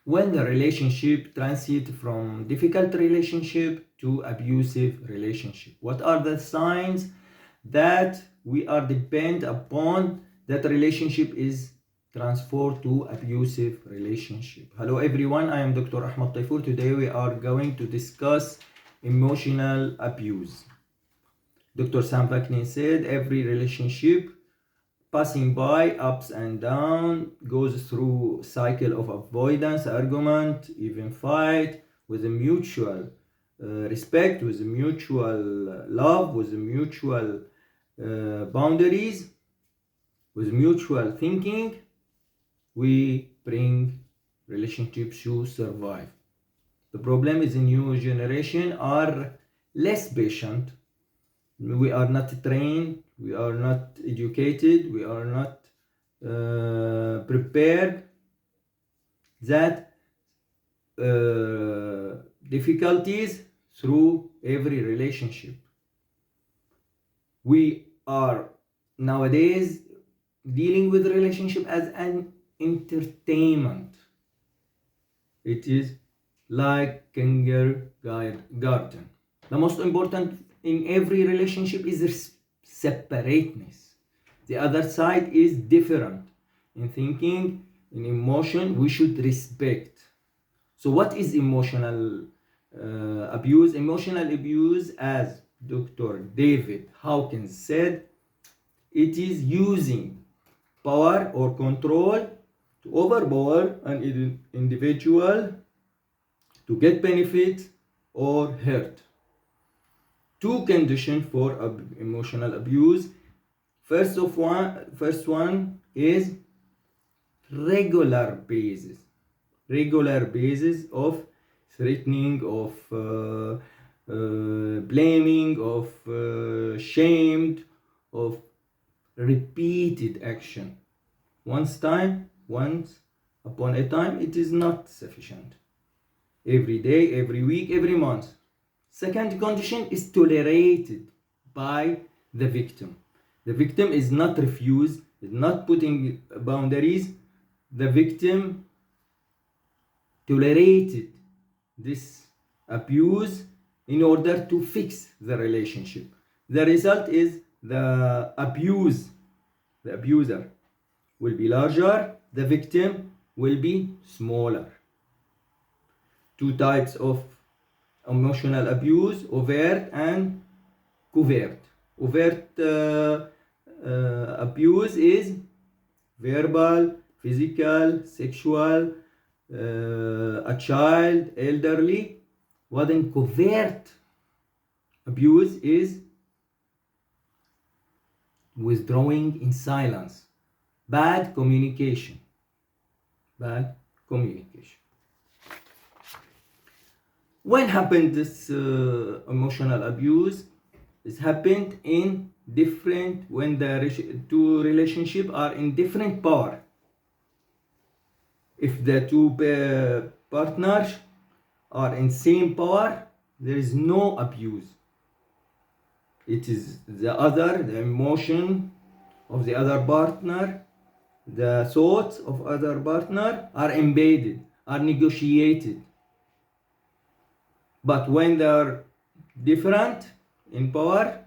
when the relationship transit from difficult relationship to abusive relationship. What are the signs that we are depend upon that relationship is transferred to abusive relationship? Hello everyone, I am Dr. Ahmad Taifour. Today we are going to discuss emotional abuse. Dr. Sam Vaknin said every relationship passing by ups and down goes through cycle of avoidance, argument, even fight, with a mutual respect, with a mutual love, with a mutual boundaries, with mutual thinking. We bring relationships to survive. The problem is the new generation are less patient. We are not trained, we are not educated, we are not prepared that difficulties through every relationship. We are nowadays dealing with relationship as an entertainment. It is like kindergarten. The most important in every relationship is separateness. The other side is different. In thinking, in emotion, we should respect. So what is emotional abuse? Emotional abuse, as Dr. David Hawkins said, it is using power or control to overpower an individual to get benefit or hurt. Two conditions for emotional abuse. First one is regular basis of threatening, of blaming, of shamed, of repeated action. Once upon a time, it is not sufficient. Every day, every week, every month. Second condition is tolerated by the victim. The victim is not refused, is not putting boundaries. The victim tolerated this abuse in order to fix the relationship. The result is the abuser will be larger, the victim will be smaller. Two types of emotional abuse: overt and covert. Overt abuse is verbal, physical, sexual, a child, elderly. What in covert abuse is withdrawing in silence, bad communication. When happened this emotional abuse? It happened in different, when the two relationships are in different power. If the two partners are in same power, there is no abuse. It is the emotion of the other partner, the thoughts of other partner are embedded, are negotiated. But when they are different in power,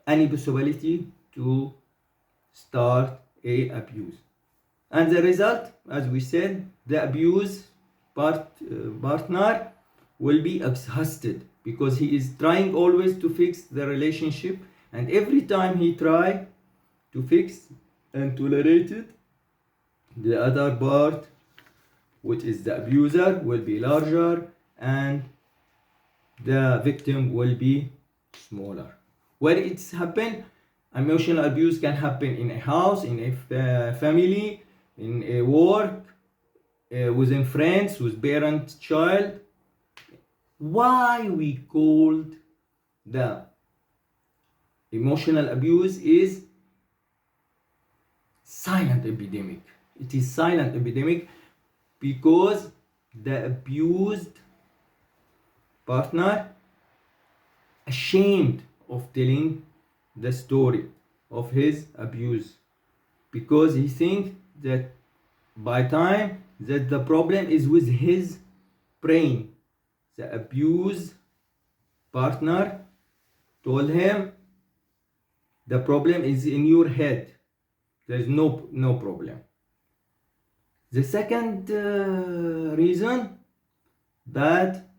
any possibility to start a abuse. And the result, as we said, the abuse partner will be exhausted because he is trying always to fix the relationship, and every time he try to fix and tolerate it, the other part, which is the abuser, will be larger and the victim will be smaller. Where it's happened, emotional abuse can happen in a house, in a family, in a work, within friends, with parent, child. Why we called the emotional abuse is silent epidemic. It is silent epidemic because the abused partner ashamed of telling the story of his abuse because he thinks that by time that the problem is with his brain. The abused partner told him the problem is in your head. There is no problem. The second reason that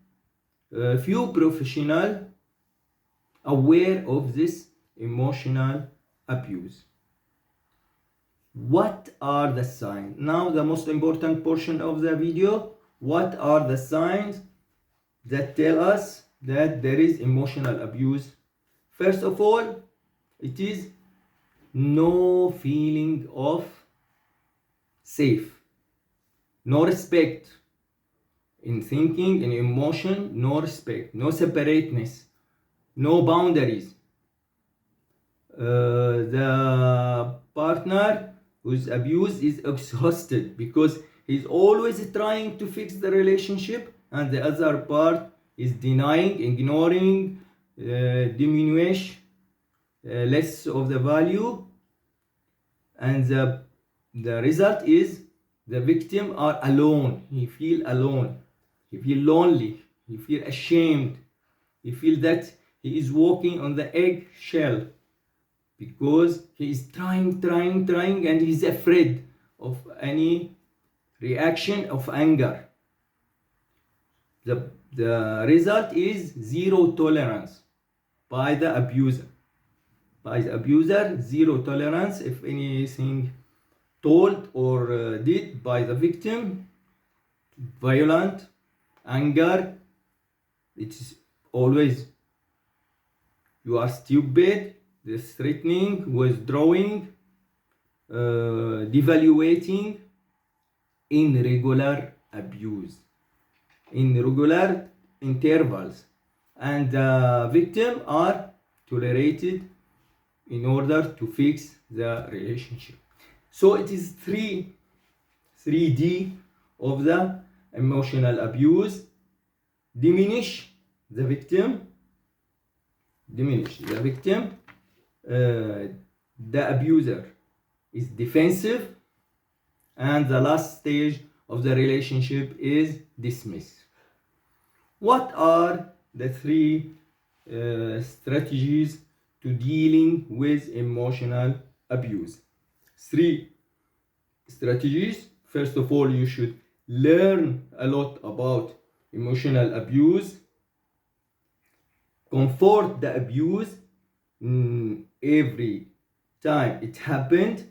few professionals aware of this emotional abuse. What are the signs? Now the most important portion of the video. What are the signs that tell us that there is emotional abuse? First of all, it is no feeling of safe, no respect in thinking, in emotion, no respect, no separateness, no boundaries. The partner who's abused is exhausted because he's always trying to fix the relationship, and the other part is denying, ignoring, diminish, less of the value, and the result is the victim are alone. He feel alone, he feel lonely, he feel ashamed, he feel that he is walking on the eggshell because he is trying, and he's afraid of any reaction of anger. The result is zero tolerance by the abuser. By the abuser, zero tolerance if anything told or did by the victim, violent, anger. It's always you are stupid, this threatening, withdrawing, devaluating, in regular abuse, in regular intervals, and the victim are tolerated in order to fix the relationship. So it is 3D of the emotional abuse. Diminish the victim, the abuser is defensive, and the last stage of the relationship is dismiss. What are the three strategies to dealing with emotional abuse? 3 strategies. First of all, you should learn a lot about emotional abuse. Comfort the abuse every time it happened.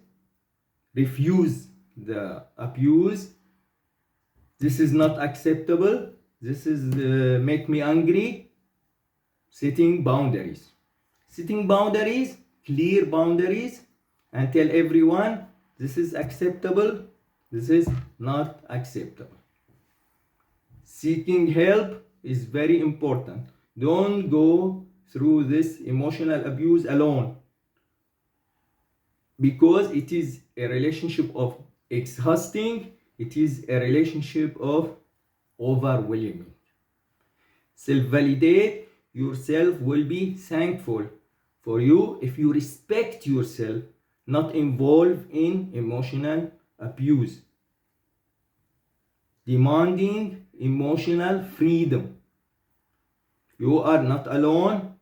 Refuse the abuse. This is not acceptable. This is make me angry. Setting boundaries. Clear boundaries, and tell everyone this is acceptable, this is not acceptable. Seeking help is very important. Don't go through this emotional abuse alone, because it is a relationship of exhausting, it is a relationship of overwhelming. Self-validate yourself, will be thankful for you if you respect yourself, not involved in emotional abuse. Demanding emotional freedom. You are not alone,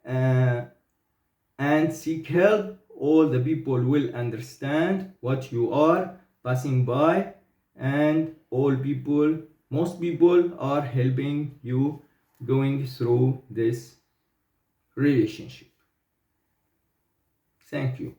and seek help. All the people will understand what you are passing by, and most people are helping you going through this relationship. Thank you.